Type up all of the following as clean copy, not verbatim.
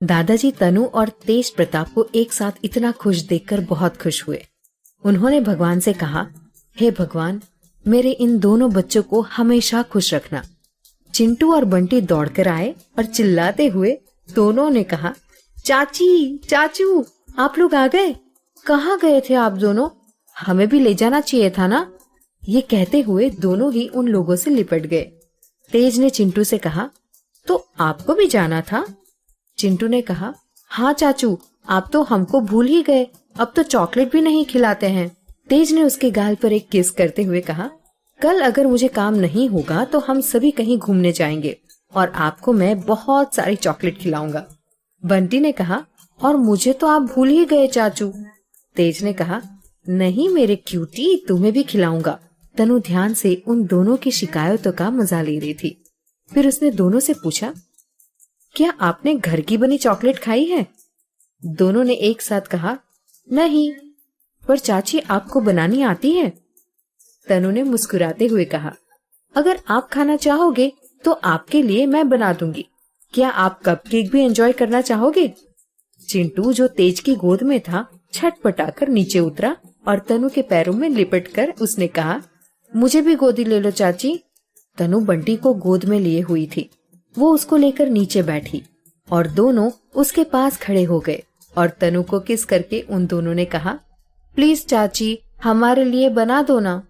दादाजी तनु और तेज प्रताप को एक साथ इतना खुश देखकर बहुत खुश हुए। उन्होंने भगवान से कहा, हे भगवान, मेरे इन दोनों बच्चों को हमेशा खुश रखना। चिंटू और बंटी दौड़कर आए और चिल्लाते हुए दोनों ने कहा, चाची, चाचू, आप लोग आ गए? कहाँ गए थे आप दोनों? हमें भी ले जाना चाहिए था ना। ये कहते हुए दोनों ही उन लोगों से लिपट गए। तेज ने चिंटू से कहा, तो आपको भी जाना था? चिंटू ने कहा, हाँ चाचू, आप तो हमको भूल ही गए, अब तो चॉकलेट भी नहीं खिलाते हैं। तेज ने उसके गाल पर एक किस करते हुए कहा, कल अगर मुझे काम नहीं होगा तो हम सभी कहीं घूमने जाएंगे और आपको मैं बहुत सारी चॉकलेट खिलाऊंगा। बंटी ने कहा, और मुझे तो आप भूल ही गए चाचू। तेज ने कहा, नहीं मेरे क्यूटी, तुम्हें भी खिलाऊंगा। तनु ध्यान से उन दोनों की शिकायतों का मजा ले रही थी। फिर उसने दोनों से पूछा, क्या आपने घर की बनी चॉकलेट खाई है? दोनों ने एक साथ कहा, नहीं। पर चाची, आपको बनानी आती है? तनु ने मुस्कुराते हुए कहा, अगर आप खाना चाहोगे तो आपके लिए मैं बना दूंगी। क्या आप कपकेक भी एंजॉय करना चाहोगे? चिंटू, जो तेज की गोद में था, छटपटाकर नीचे उतरा और तनु के पैरों में लिपटकर उसने कहा, मुझे भी गोदी ले लो चाची। तनु बंटी को गोद में लिए हुई थी। वो उसको लेकर नीचे बैठी और दोनों उसके पास खड़े हो गए और तनु को किस करके उन दोनों ने कहा, प्लीज चाची, हमारे लिए बना दो ना।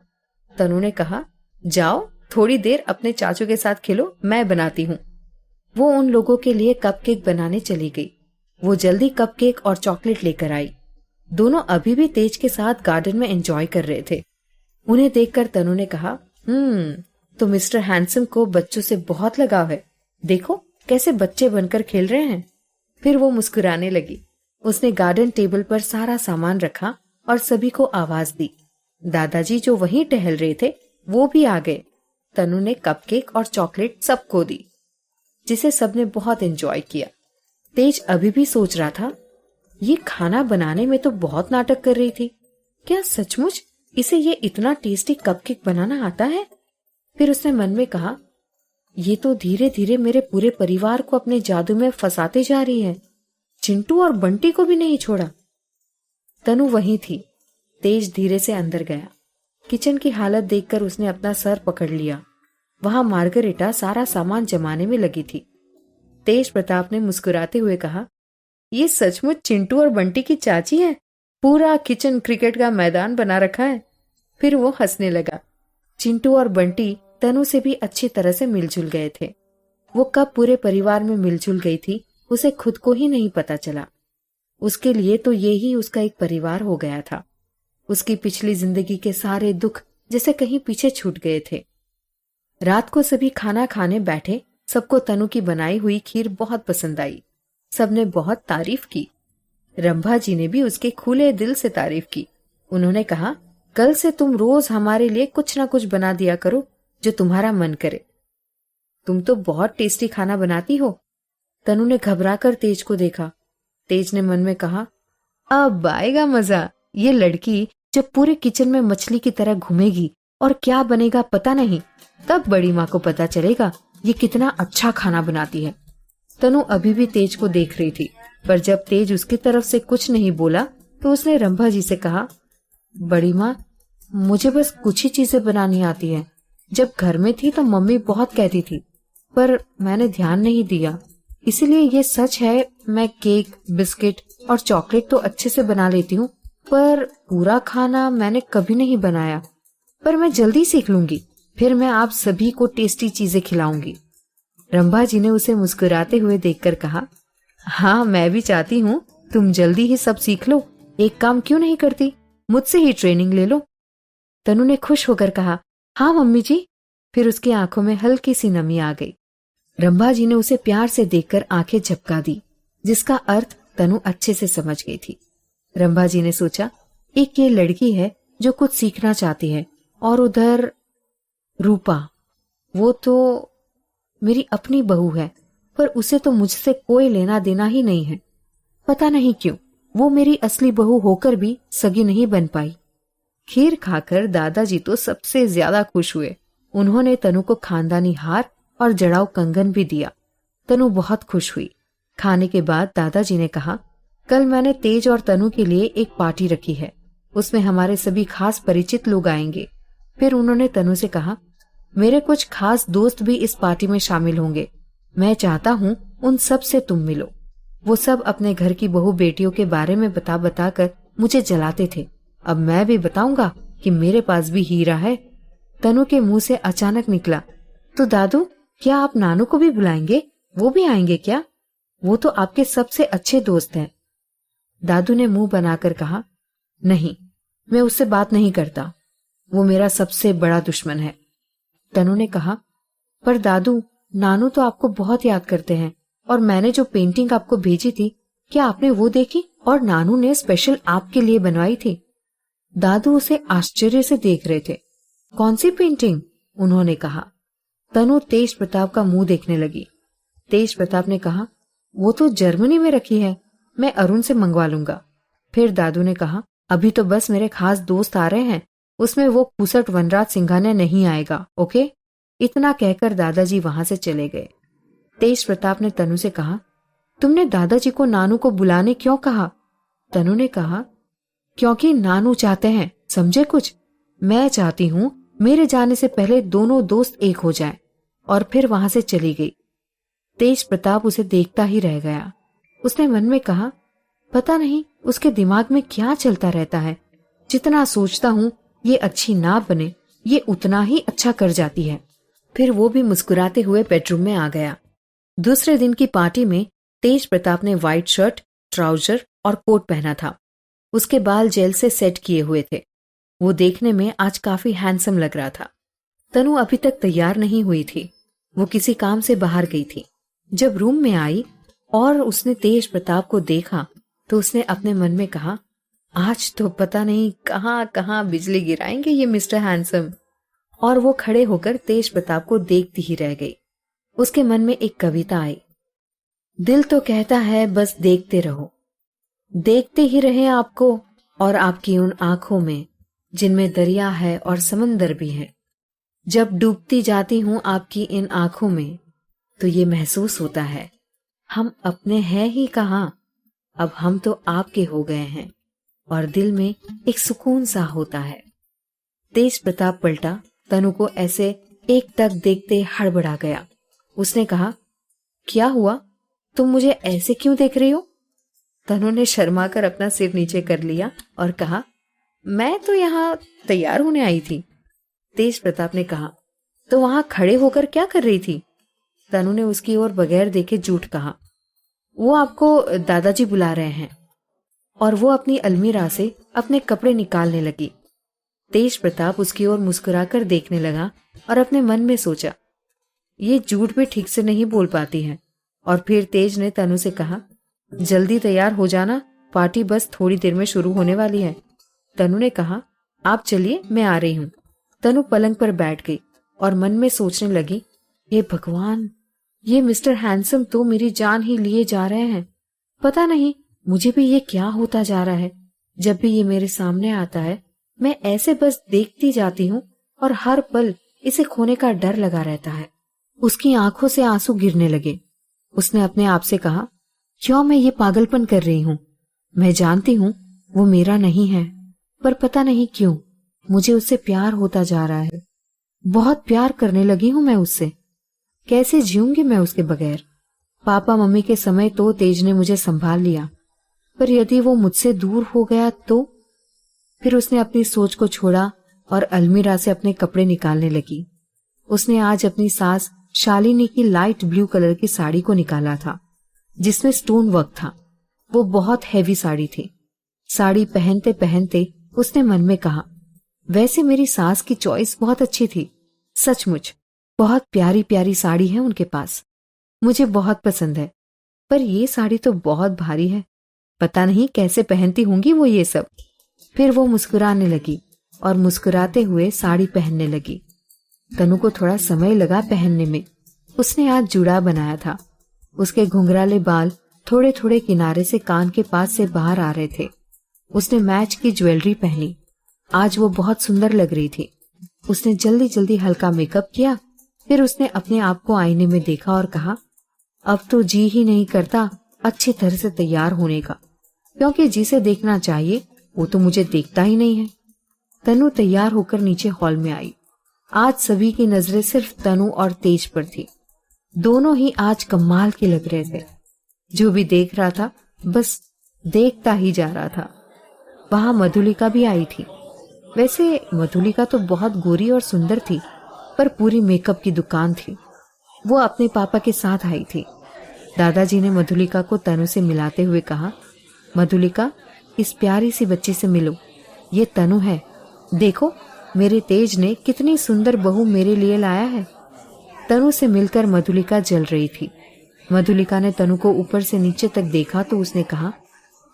तनु ने कहा, जाओ थोड़ी देर अपने चाचू के साथ खेलो, मैं बनाती हूँ। वो उन लोगों के लिए कपकेक बनाने चली गई। वो जल्दी कपकेक और चॉकलेट लेकर आई। दोनों अभी भी तेज के साथ गार्डन में एंजॉय कर रहे थे। उन्हें देखकर तनु ने कहा, तो मिस्टर हैंडसम को बच्चों से बहुत लगाव है। देखो कैसे बच्चे बनकर खेल रहे हैं। फिर वो मुस्कुराने लगी। उसने गार्डन टेबल पर सारा सामान रखा और सभी को आवाज दी। दादाजी, जो वहीं टहल रहे थे, वो भी आ गए। तनु ने कपकेक और चॉकलेट सबको दी, जिसे सबने बहुत एंजॉय किया। तेज अभी भी सोच रहा था, ये खाना बनाने में तो बहुत नाटक कर रही थी, क्या सचमुच इसे ये इतना टेस्टी कपकेक बनाना आता है? फिर उसने मन में कहा, ये तो धीरे धीरे मेरे पूरे परिवार को अपने जादू में फंसाते जा रही है। चिंटू और बंटी को भी नहीं छोड़ा। तनु वहीं थी। तेज धीरे से अंदर गया। किचन की हालत देखकर उसने अपना सर पकड़ लिया। वहां मार्गरेटा सारा सामान जमाने में लगी थी। तेज प्रताप ने मुस्कुराते हुए कहा, ये सचमुच चिंटू और बंटी की चाची है। पूरा किचन क्रिकेट का मैदान बना रखा है। फिर वो हंसने लगा। चिंटू और बंटी तनु से भी अच्छी तरह से मिलजुल गए थे। वो कब पूरे परिवार में मिलजुल गई थी, उसे खुद को ही नहीं पता चला। उसके लिए तो ये ही उसका एक परिवार हो गया था। उसकी पिछली जिंदगी के सारे दुख जैसे कहीं पीछे छूट गए थे। रात को सभी खाना खाने बैठे। सबको तनु की बनाई हुई खीर बहुत पसंद आई। सबने बहुत तारीफ की। रंभा जी ने भी उसके खुले दिल से तारीफ की। उन्होंने कहा, कल से तुम रोज हमारे लिए कुछ ना कुछ बना दिया करो, जो तुम्हारा मन करे। तुम तो बहुत टेस्टी खाना बनाती हो। तनु ने घबराकर तेज को देखा। तेज ने मन में कहा, अब आएगा मजा। ये लड़की जब पूरे किचन में मछली की तरह घूमेगी और क्या बनेगा पता नहीं, तब बड़ी माँ को पता चलेगा ये कितना अच्छा खाना बनाती है। तनु अभी भी तेज को देख रही थी, पर जब तेज उसकी तरफ से कुछ नहीं बोला तो उसने रंभा जी से कहा, बड़ी माँ, मुझे बस कुछ ही चीजें बनानी आती है। जब घर में थी तो मम्मी बहुत कहती थी, पर मैंने ध्यान नहीं दिया। इसीलिए ये सच है, मैं केक, बिस्किट और चॉकलेट तो अच्छे से बना लेती हूँ, पर पूरा खाना मैंने कभी नहीं बनाया। पर मैं जल्दी सीख लूंगी, फिर मैं आप सभी को टेस्टी चीजें खिलाऊंगी। रंभा जी ने उसे मुस्कुराते हुए देखकर कहा, हाँ, मैं भी चाहती हूँ तुम जल्दी ही सब सीख लो। एक काम क्यों नहीं करती, मुझसे ही ट्रेनिंग ले लो। तनु ने खुश होकर कहा, हाँ मम्मी जी। फिर उसकी आंखों में हल्की सी नमी आ गई। रंभा जी ने उसे प्यार से देखकर आंखें झपका दी, जिसका अर्थ तनु अच्छे से समझ गई थी। रंभा जी ने सोचा, एक ये लड़की है जो कुछ सीखना चाहती है, और उधर रूपा, वो तो मेरी अपनी बहू है, पर उसे तो मुझसे कोई लेना देना ही नहीं है। पता नहीं क्यों वो मेरी असली बहू होकर भी सगी नहीं बन पाई। खीर खाकर दादाजी तो सबसे ज्यादा खुश हुए। उन्होंने तनु को खानदानी हार और जड़ाऊ कंगन भी दिया। तनु बहुत खुश हुई। खाने के बाद दादाजी ने कहा, कल मैंने तेज और तनु के लिए एक पार्टी रखी है, उसमें हमारे सभी खास परिचित लोग आएंगे। फिर उन्होंने तनु से कहा, मेरे कुछ खास दोस्त भी इस पार्टी में शामिल होंगे, मैं चाहता हूँ उन सब से तुम मिलो। वो सब अपने घर की बहू बेटियों के बारे में बता बता कर मुझे जलाते थे, अब मैं भी बताऊंगा कि मेरे पास भी हीरा है। तनु के मुंह से अचानक निकला, तो दादू, क्या आप नानू को भी बुलाएंगे? वो भी आएंगे क्या? वो तो आपके सबसे अच्छे दोस्त हैं। दादू ने मुंह बनाकर कहा, नहीं, मैं उससे बात नहीं करता, वो मेरा सबसे बड़ा दुश्मन है। तनु ने कहा, पर दादू, नानू तो आपको बहुत याद करते हैं, और मैंने जो पेंटिंग आपको भेजी थी, क्या आपने वो देखी? और नानू ने स्पेशल आपके लिए बनवाई थी। दादू उसे आश्चर्य से देख रहे थे। कौन सी पेंटिंग? उन्होंने कहा। तनु तेज प्रताप का मुंह देखने लगी। तेज प्रताप ने कहा, वो तो जर्मनी में रखी है, मैं अरुण से मंगवा लूंगा। फिर दादू ने कहा, अभी तो बस मेरे खास दोस्त आ रहे हैं, उसमें वो कुसट वनराज सिंघानिया नहीं आएगा, ओके? इतना कहकर दादाजी वहां से चले गए। तेज प्रताप ने तनु से कहा, तुमने दादाजी को नानू को बुलाने क्यों कहा? तनु ने कहा, क्योंकि नानू चाहते हैं, समझे कुछ? मैं चाहती हूँ मेरे जाने से पहले दोनों दोस्त एक हो जाएं। और फिर वहां से चली गई। तेज प्रताप उसे देखता ही रह गया। उसने मन में कहा, पता नहीं उसके दिमाग में क्या चलता रहता है, जितना सोचता हूँ ये अच्छी ना बने, ये उतना ही अच्छा कर जाती है। फिर वो भी मुस्कुराते हुए बेडरूम में आ गया। दूसरे दिन की पार्टी में तेज प्रताप ने व्हाइट शर्ट, ट्राउजर और कोट पहना था। उसके बाल जेल से सेट किए हुए थे। वो देखने में आज काफी हैंडसम लग रहा था। तनु अभी तक तैयार नहीं हुई थी, वो किसी काम से बाहर गई थी। जब रूम में आई और उसने तेज प्रताप को देखा तो उसने अपने मन में कहा, आज तो पता नहीं कहाँ कहाँ बिजली गिराएंगे ये मिस्टर हैंडसम। और वो खड़े होकर तेज प्रताप को देखती ही रह गई। उसके मन में एक कविता आई, दिल तो कहता है बस देखते रहो, देखते ही रहे आपको और आपकी उन आंखों में जिनमें दरिया है और समंदर भी है। जब डूबती जाती हूं आपकी इन आंखों में तो ये महसूस होता है हम अपने हैं ही कहाँ, अब हम तो आपके हो गए हैं और दिल में एक सुकून सा होता है। तेज प्रताप पलटा, तनु को ऐसे एक टक देखते हड़बड़ा गया। उसने कहा, क्या हुआ, तुम मुझे ऐसे क्यों देख रही हो? तनु ने शर्मा कर अपना सिर नीचे कर लिया और कहा, मैं तो यहाँ तैयार होने आई थी। तेज प्रताप ने कहा, तो वहां खड़े होकर क्या कर रही थी? तनु ने उसकी ओर बगैर देखे झूठ कहा, वो आपको दादाजी बुला रहे हैं। और वो अपनी अलमीरा से अपने कपड़े निकालने लगी। तेज प्रताप उसकी ओर मुस्कुराकर देखने लगा और अपने मन में सोचा, ये झूठ भी ठीक से नहीं बोल पाती है। और फिर तेज ने तनु से कहा, जल्दी तैयार हो जाना, पार्टी बस थोड़ी देर में शुरू होने वाली है। तनु ने कहा, आप चलिए, मैं आ रही हूँ। तनु पलंग पर बैठ गई और मन में सोचने लगी, हे भगवान, ये मिस्टर हैंडसम तो मेरी जान ही लिए जा रहे हैं। पता नहीं मुझे भी ये क्या होता जा रहा है। जब भी ये मेरे सामने आता है मैं ऐसे बस देखती जाती हूँ और हर पल इसे खोने का डर लगा रहता है। उसकी आंखों से आंसू गिरने लगे। उसने अपने आप से कहा, क्यों मैं ये पागलपन कर रही हूँ? मैं जानती हूँ वो मेरा नहीं है, पर पता नहीं क्यों मुझे उससे प्यार होता जा रहा है। बहुत प्यार करने लगी हूँ मैं उससे। कैसे जीऊंगी मैं उसके बगैर? पापा मम्मी के समय तो तेज ने मुझे संभाल लिया, पर यदि वो मुझसे दूर हो गया तो? फिर उसने अपनी सोच को छोड़ा और अलमीरा से अपने कपड़े निकालने लगी। उसने आज अपनी सास शालिनी की लाइट ब्लू कलर की साड़ी को निकाला था, जिसमें स्टोन वर्क था। वो बहुत हैवी साड़ी थी। साड़ी पहनते पहनते उसने मन में कहा, वैसे मेरी सास की चॉइस बहुत अच्छी थी, सचमुच बहुत प्यारी प्यारी साड़ी है उनके पास, मुझे बहुत पसंद है। पर ये साड़ी तो बहुत भारी है, पता नहीं कैसे पहनती होंगी वो ये सब। फिर वो मुस्कुराने लगी और मुस्कुराते हुए साड़ी पहनने लगी। तनु को थोड़ा समय लगा पहनने में। उसने आज जुड़ा बनाया था। उसके घुंघराले बाल थोड़े थोड़े किनारे से कान के पास से बाहर आ रहे थे। उसने मैच की ज्वेलरी पहनी। आज वो बहुत सुंदर लग रही थी। उसने जल्दी जल्दी हल्का मेकअप किया। फिर उसने अपने आप को आईने में देखा और कहा, अब तो जी ही नहीं करता अच्छी तरह से तैयार होने का, क्योंकि जिसे देखना चाहिए वो तो मुझे देखता ही नहीं है। तनु तैयार होकर नीचे हॉल में आई। आज सभी की नजरें सिर्फ तनु और तेज पर थी। दोनों ही आज कमाल के लग रहे थे। जो भी देख रहा था बस देखता ही जा रहा था। वहां मधुलिका भी आई थी। वैसे मधुलिका तो बहुत गोरी और सुंदर थी, पर पूरी मेकअप की दुकान थी। वो अपने पापा के साथ आई थी। दादाजी ने मधुलिका को तनु से मिलाते हुए कहा, मधुलिका, इस प्यारी सी बच्ची से मिलो, ये तनु है। देखो मेरे तेज ने कितनी सुंदर बहू मेरे लिए लाया है। तनु से मिलकर मधुलिका जल रही थी। मधुलिका ने तनु को ऊपर से नीचे तक देखा तो उसने कहा,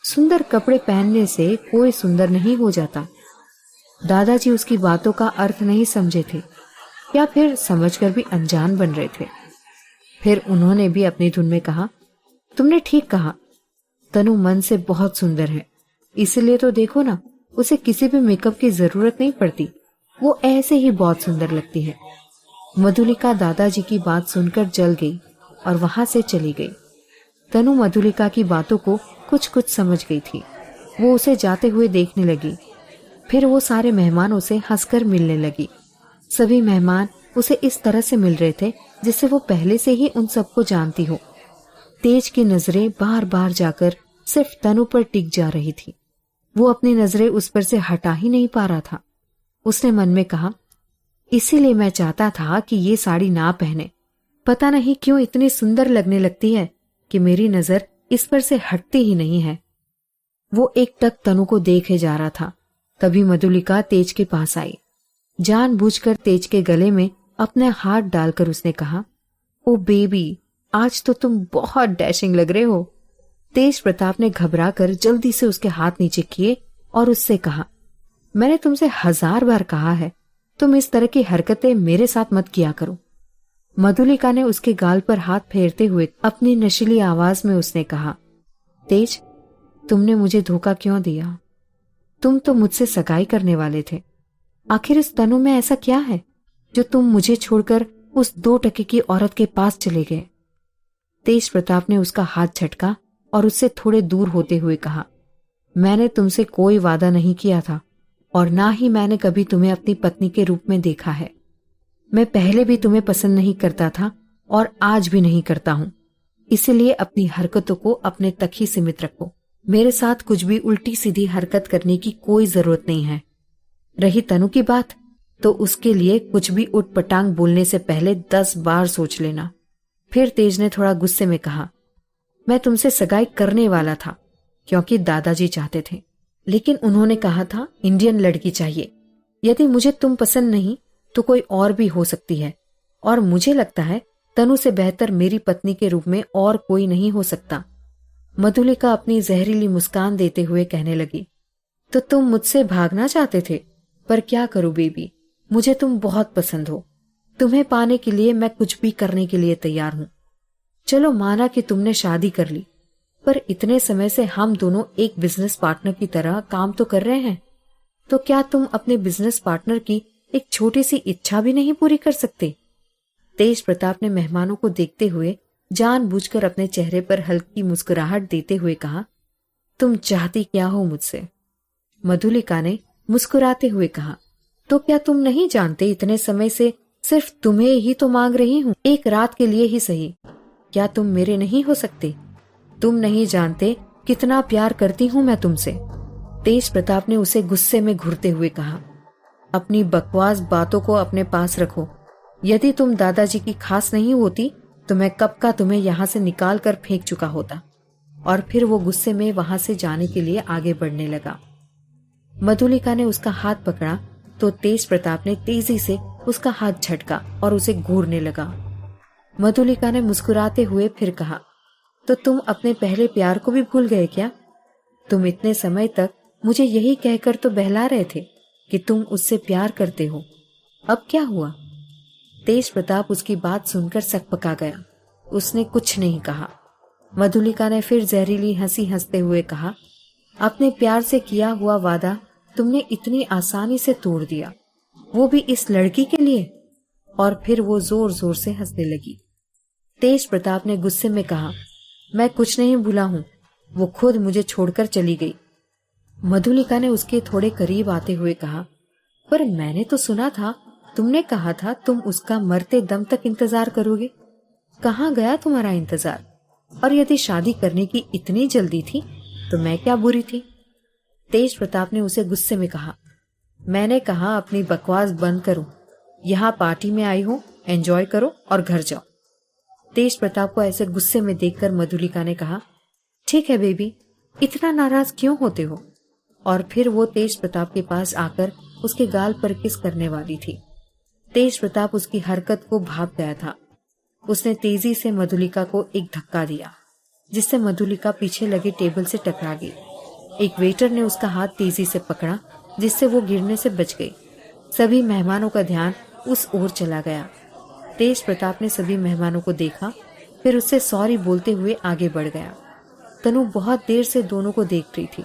सुंदर कपड़े पहनने से कोई सुंदर नहीं हो जाता। दादाजी उसकी बातों का अर्थ नहीं समझे थे, या फिर समझकर भी अनजान बन रहे थे। फिर उन्होंने भी अपनी धुन में कहा, तुमने ठीक कहा, तनु मन से बहुत सुंदर है, इसलिए तो देखो ना, उसे किसी भी मेकअप की जरूरत नहीं पड़ती, वो ऐसे ही बहुत सुंदर लगती है। मधुलिका दादाजी की बात सुनकर जल गई और वहां से चली गई। तनु मधुलिका की बातों को कुछ कुछ समझ गई थी। वो उसे जाते हुए देखने लगी। फिर वो सारे मेहमानों से हंसकर मिलने लगी। सभी मेहमान उसे इस तरह से मिल रहे थे जिससे वो पहले से ही उन सबको जानती हो। तेज की नजरें बार बार जाकर सिर्फ तनु पर टिक जा रही थी। वो अपनी नजरें उस पर से हटा ही नहीं पा रहा था। उसने मन में कहा, इसीलिए मैं चाहता था कि ये साड़ी ना पहने। पता नहीं क्यों इतनी सुंदर लगने लगती है कि मेरी नजर इस पर से हटती ही नहीं है। वो एक टक तनु को देखे जा रहा था। तभी मधुलिका तेज के पास आई। जानबूझकर तेज के गले में अपना हाथ डालकर उसने कहा, ओ बेबी, आज तो तुम बहुत डैशिंग लग रहे हो। तेज प्रताप ने घबराकर जल्दी से उसके हाथ नीचे किए और उससे कहा, मैंने तुमसे 1000 बार कहा है, तुम इस तरह की हरकतें मेरे साथ मत किया करो। मधुलिका ने उसके गाल पर हाथ फेरते हुए अपनी नशीली आवाज में उसने कहा, तेज, तुमने मुझे धोखा क्यों दिया? तुम तो मुझसे सगाई करने वाले थे। आखिर इस तनु में ऐसा क्या है जो तुम मुझे छोड़कर उस 2 टके की औरत के पास चले गए? तेज प्रताप ने उसका हाथ झटका और उससे थोड़े दूर होते हुए कहा, मैंने तुमसे कोई वादा नहीं किया था और ना ही मैंने कभी तुम्हें अपनी पत्नी के रूप में देखा है। मैं पहले भी तुम्हें पसंद नहीं करता था और आज भी नहीं करता हूं। इसलिए अपनी हरकतों को अपने तक ही सीमित रखो। मेरे साथ कुछ भी उल्टी सीधी हरकत करने की कोई जरूरत नहीं है। रही तनु की बात, तो उसके लिए कुछ भी उटपटांग बोलने से पहले 10 बार सोच लेना। फिर तेज ने थोड़ा गुस्से में कहा, मैं तुमसे सगाई करने वाला था क्योंकि दादाजी चाहते थे, लेकिन उन्होंने कहा था इंडियन लड़की चाहिए। यदि मुझे तुम पसंद नहीं तो कोई और भी हो सकती है, और मुझे लगता है तनु से बेहतर मेरी पत्नी के रूप में और कोई नहीं हो सकता। मधुलिका अपनी जहरीली मुस्कान देते हुए कहने लगी, तो तुम मुझसे भागना चाहते थे, पर क्या करूं बेबी, मुझे तुम बहुत पसंद हो। तुम्हें पाने के लिए मैं कुछ भी करने के लिए तैयार हूं। चलो माना कि तुमने शादी कर ली, पर इतने समय से हम दोनों एक बिजनेस पार्टनर की तरह काम तो कर रहे हैं, तो क्या तुम अपने बिजनेस पार्टनर की एक छोटी सी इच्छा भी नहीं पूरी कर सकते? तेज प्रताप ने मेहमानों को देखते हुए जानबूझकर अपने चेहरे पर हल्की मुस्कुराहट देते हुए कहा, तुम चाहती क्या हो मुझसे? मधुलिका ने मुस्कुराते हुए कहा, तो क्या तुम नहीं जानते इतने समय से सिर्फ तुम्हें ही तो मांग रही हूं, एक रात के लिए ही सही। क्या तुम मेरे नहीं हो सकते? तुम नहीं जानते कितना प्यार करती हूं मैं तुमसे। तेज प्रताप ने उसे गुस्से में घूरते हुए कहा, अपनी बकवास बातों को अपने पास रखो। यदि तुम दादाजी की खास नहीं होती तो मैं कब का तुम्हें यहाँ से निकाल कर फेंक चुका होता। और फिर वो गुस्से में वहां से जाने के लिए आगे बढ़ने लगा। मधुलिका ने उसका हाथ पकड़ा तो तेज प्रताप ने तेजी से उसका हाथ झटका और उसे घूरने लगा। मधुलिका ने मुस्कुराते हुए फिर कहा, तो तुम अपने पहले प्यार को भी भूल गए क्या? तुम इतने समय तक मुझे यही कहकर तो बहला रहे थे कि तुम उससे प्यार करते हो। अब क्या हुआ? तेज प्रताप उसकी बात सुनकर सकपका गया। उसने कुछ नहीं कहा। मधुलिका ने फिर जहरीली हंसी हंसते हुए कहा, अपने प्यार से किया हुआ वादा तुमने इतनी आसानी से तोड़ दिया, वो भी इस लड़की के लिए? और फिर वो जोर जोर से हंसने लगी। तेज प्रताप ने गुस्से में कहा, मैं कुछ नहीं भूला हूँ, वो खुद मुझे छोड़कर चली गई। मधुलिका ने उसके थोड़े करीब आते हुए कहा, पर मैंने तो सुना था, तुमने कहा था तुम उसका मरते दम तक इंतजार करोगे। कहाँ गया तुम्हारा इंतजार? और यदि शादी करने की इतनी जल्दी थी तो मैं क्या बुरी थी? तेज प्रताप ने उसे गुस्से में कहा। मैंने कहा अपनी बकवास बंद करो, यहाँ पार्टी में आई हो, एंजॉय करो और घर जाओ। तेज प्रताप को ऐसे गुस्से में देखकर मधुलिका ने कहा, ठीक है बेबी, इतना नाराज क्यों होते हो? और फिर वो तेज प्रताप के पास आकर उसके गाल पर किस करने वाली थी। तेज प्रताप उसकी हरकत को भाप गया था। उसने तेजी से मधुलिका को एक धक्का दिया, जिससे मधुलिका पीछे लगे टेबल से टकरा गई। एक वेटर ने उसका हाथ तेजी से पकड़ा, जिससे वो गिरने से बच गई। सभी मेहमानों का ध्यान उस ओर चला गया। तेज प्रताप ने सभी मेहमानों को देखा, फिर उससे सॉरी बोलते हुए आगे बढ़ गया। तनु बहुत देर से दोनों को देख रही थी।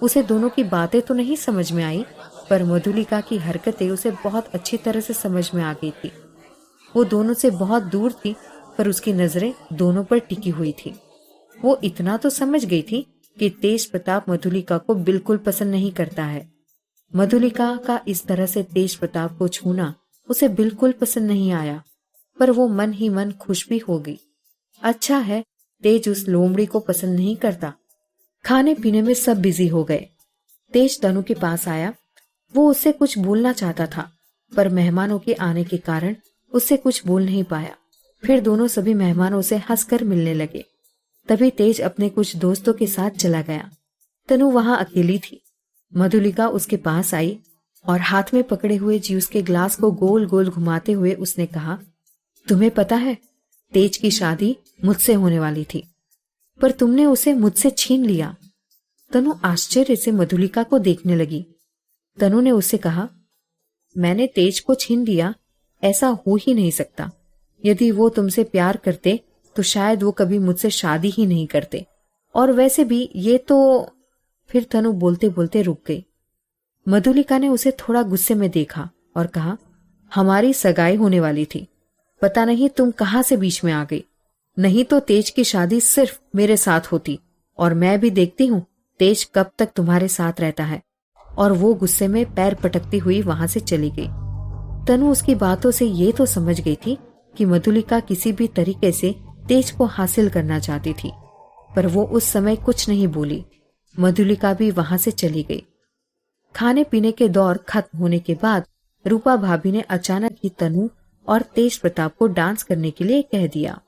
उसे दोनों की बातें तो नहीं समझ में आई, पर मधुलिका की हरकतें उसे बहुत अच्छी तरह से समझ में आ गई थी। वो दोनों से बहुत दूर थी, पर उसकी नजरें दोनों पर टिकी हुई थी। वो इतना तो समझ गई थी कि तेज प्रताप मधुलिका को बिल्कुल पसंद नहीं करता है। मधुलिका का इस तरह से तेज प्रताप को छूना उसे बिल्कुल पसंद नहीं आया, पर वो मन ही मन खुश भी हो गई। अच्छा है, तेज उस लोमड़ी को पसंद नहीं करता। खाने पीने में सब बिजी हो गए। तेज तनु के पास आया। वो उससे कुछ बोलना चाहता था, पर मेहमानों के आने के कारण उससे कुछ बोल नहीं पाया। फिर दोनों सभी मेहमानों से हंसकर मिलने लगे। तभी तेज अपने कुछ दोस्तों के साथ चला गया। तनु वहां अकेली थी। मधुलिका उसके पास आई और हाथ में पकड़े हुए जूस के ग्लास को गोल गोल घुमाते हुए उसने कहा, तुम्हें पता है, तेज की शादी मुझसे होने वाली थी, पर तुमने उसे मुझसे छीन लिया। तनु आश्चर्य से मधुलिका को देखने लगी। तनु ने उससे कहा, मैंने तेज को छीन लिया? ऐसा हो ही नहीं सकता। यदि वो तुमसे प्यार करते तो शायद वो कभी मुझसे शादी ही नहीं करते। और वैसे भी ये तो। फिर तनु बोलते बोलते रुक गई। मधुलिका ने उसे थोड़ा गुस्से में देखा और कहा, हमारी सगाई होने वाली थी, पता नहीं तुम कहां से बीच में आ गई। नहीं तो तेज की शादी सिर्फ मेरे साथ होती, और मैं भी देखती हूँ तेज कब तक तुम्हारे साथ रहता है। और वो गुस्से में पैर पटकती हुई वहां से चली गई। तनु उसकी बातों से ये तो समझ गई थी कि मधुलिका किसी भी तरीके से तेज को हासिल करना चाहती थी, पर वो उस समय कुछ नहीं बोली। मधुलिका भी वहां से चली गई। खाने पीने के दौर खत्म होने के बाद रूपा भाभी ने अचानक ही तनु और तेज प्रताप को डांस करने के लिए कह दिया।